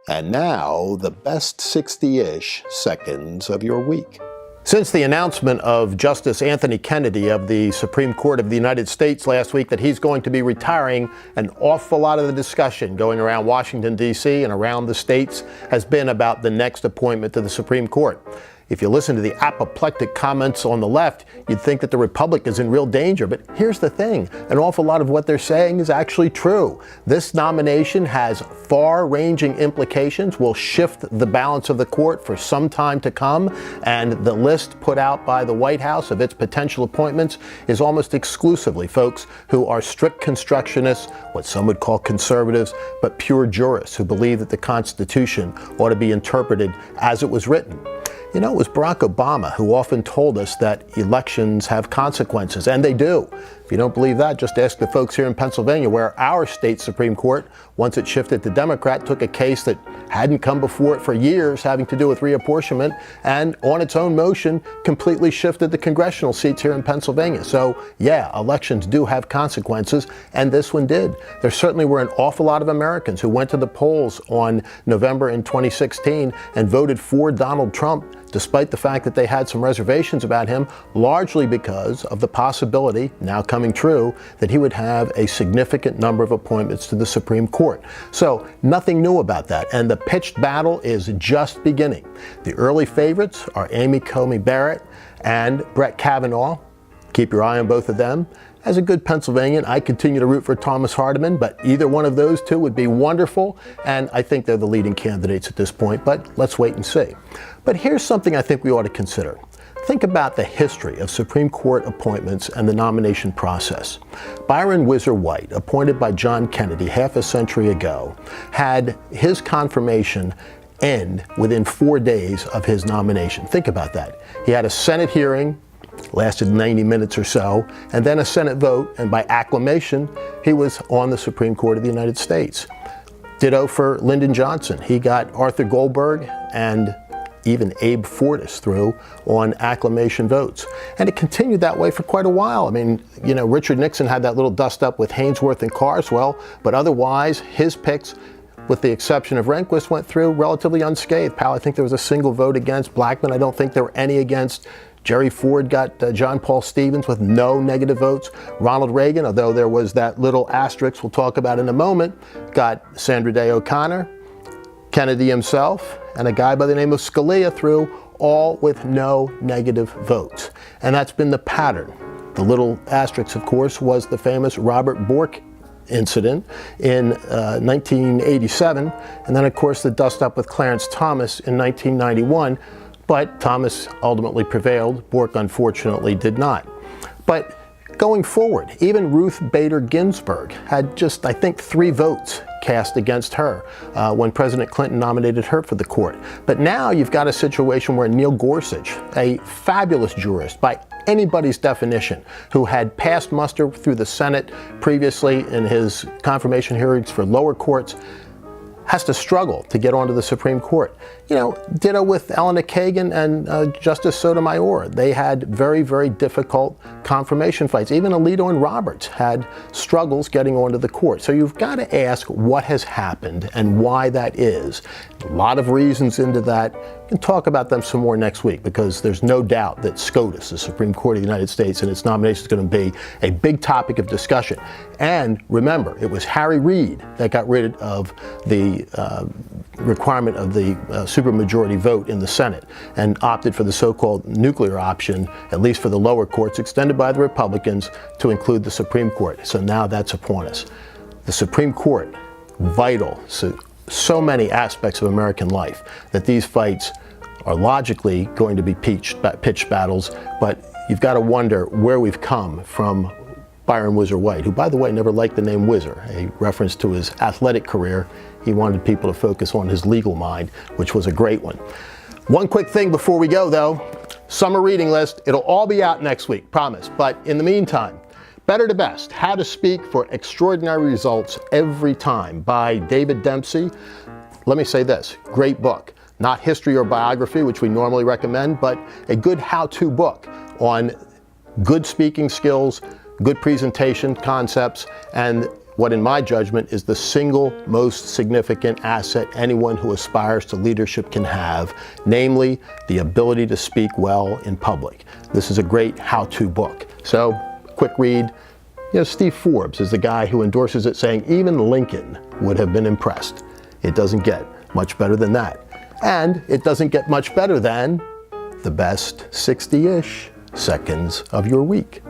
And now, the best 60-ish seconds of your week. Since the announcement of Justice Anthony Kennedy of the Supreme Court of the United States last week that he's going to be retiring, an awful lot of the discussion going around Washington, D.C. and around the states has been about the next appointment to the Supreme Court. If you listen to the apoplectic comments on the left, you'd think that the Republic is in real danger. But here's the thing, an awful lot of what they're saying is actually true. This nomination has far-ranging implications, will shift the balance of the court for some time to come, and the list put out by the White House of its potential appointments is almost exclusively folks who are strict constructionists, what some would call conservatives, but pure jurists who believe that the Constitution ought to be interpreted as it was written. You know, it was Barack Obama who often told us that elections have consequences, and they do. If you don't believe that, just ask the folks here in Pennsylvania, where our state Supreme Court, once it shifted to Democrat, took a case that hadn't come before it for years, having to do with reapportionment, and on its own motion, completely shifted the congressional seats here in Pennsylvania. So, yeah, elections do have consequences, and this one did. There certainly were an awful lot of Americans who went to the polls on November in 2016 and voted for Donald Trump, despite the fact that they had some reservations about him, largely because of the possibility, now coming true, that he would have a significant number of appointments to the Supreme Court. So nothing new about that, and the pitched battle is just beginning. The early favorites are Amy Coney Barrett and Brett Kavanaugh. Keep your eye on both of them. As a good Pennsylvanian, I continue to root for Thomas Hardiman, but either one of those two would be wonderful, and I think they're the leading candidates at this point, but let's wait and see. But here's something I think we ought to consider. Think about the history of Supreme Court appointments and the nomination process. Byron Whizzer White, appointed by John Kennedy half a century ago, had his confirmation end within 4 days of his nomination. Think about that. He had a Senate hearing, lasted 90 minutes or so, and then a Senate vote, and by acclamation, he was on the Supreme Court of the United States. Ditto for Lyndon Johnson. He got Arthur Goldberg and even Abe Fortas through on acclamation votes. And it continued that way for quite a while. I mean, you know, Richard Nixon had that little dust-up with Haynsworth and Carswell, but otherwise, his picks, with the exception of Rehnquist, went through relatively unscathed. Powell, I think there was a single vote against. Blackmun, I don't think there were any against. Jerry Ford got John Paul Stevens with no negative votes. Ronald Reagan, although there was that little asterisk we'll talk about in a moment, got Sandra Day O'Connor, Kennedy himself, and a guy by the name of Scalia through, all with no negative votes. And that's been the pattern. The little asterisk, of course, was the famous Robert Bork incident in 1987, and then, of course, the dust-up with Clarence Thomas in 1991. But Thomas ultimately prevailed. Bork, unfortunately, did not. But going forward, even Ruth Bader Ginsburg had just, I think, 3 votes cast against her when President Clinton nominated her for the court. But now you've got a situation where Neil Gorsuch, a fabulous jurist by anybody's definition, who had passed muster through the Senate previously in his confirmation hearings for lower courts, has to struggle to get onto the Supreme Court. You know, ditto with Elena Kagan and Justice Sotomayor. They had very, very difficult confirmation fights. Even Alito and Roberts had struggles getting onto the court. So you've got to ask what has happened and why that is. A lot of reasons into that. We can talk about them some more next week, because there's no doubt that SCOTUS, the Supreme Court of the United States, and its nomination is going to be a big topic of discussion. And remember, it was Harry Reid that got rid of the requirement of the supermajority vote in the Senate and opted for the so-called nuclear option, at least for the lower courts, extended by the Republicans to include the Supreme Court. So now that's upon us. The Supreme Court, vital, so many aspects of American life, that these fights are logically going to be pitched battles, but you've got to wonder where we've come from Byron Whizzer White, who, by the way, never liked the name Whizzer, a reference to his athletic career. He wanted people to focus on his legal mind, which was a great one. One quick thing before we go, though. Summer reading list. It'll all be out next week, promise. But in the meantime, Better to Best, How to Speak for Extraordinary Results Every Time by David Dempsey. Let me say this, great book. Not history or biography, which we normally recommend, but a good how-to book on good speaking skills, good presentation concepts, and what in my judgment is the single most significant asset anyone who aspires to leadership can have, namely the ability to speak well in public. This is a great how-to book. So, quick read. Steve Forbes is the guy who endorses it, saying even Lincoln would have been impressed. It doesn't get much better than that. And it doesn't get much better than the best 60-ish seconds of your week.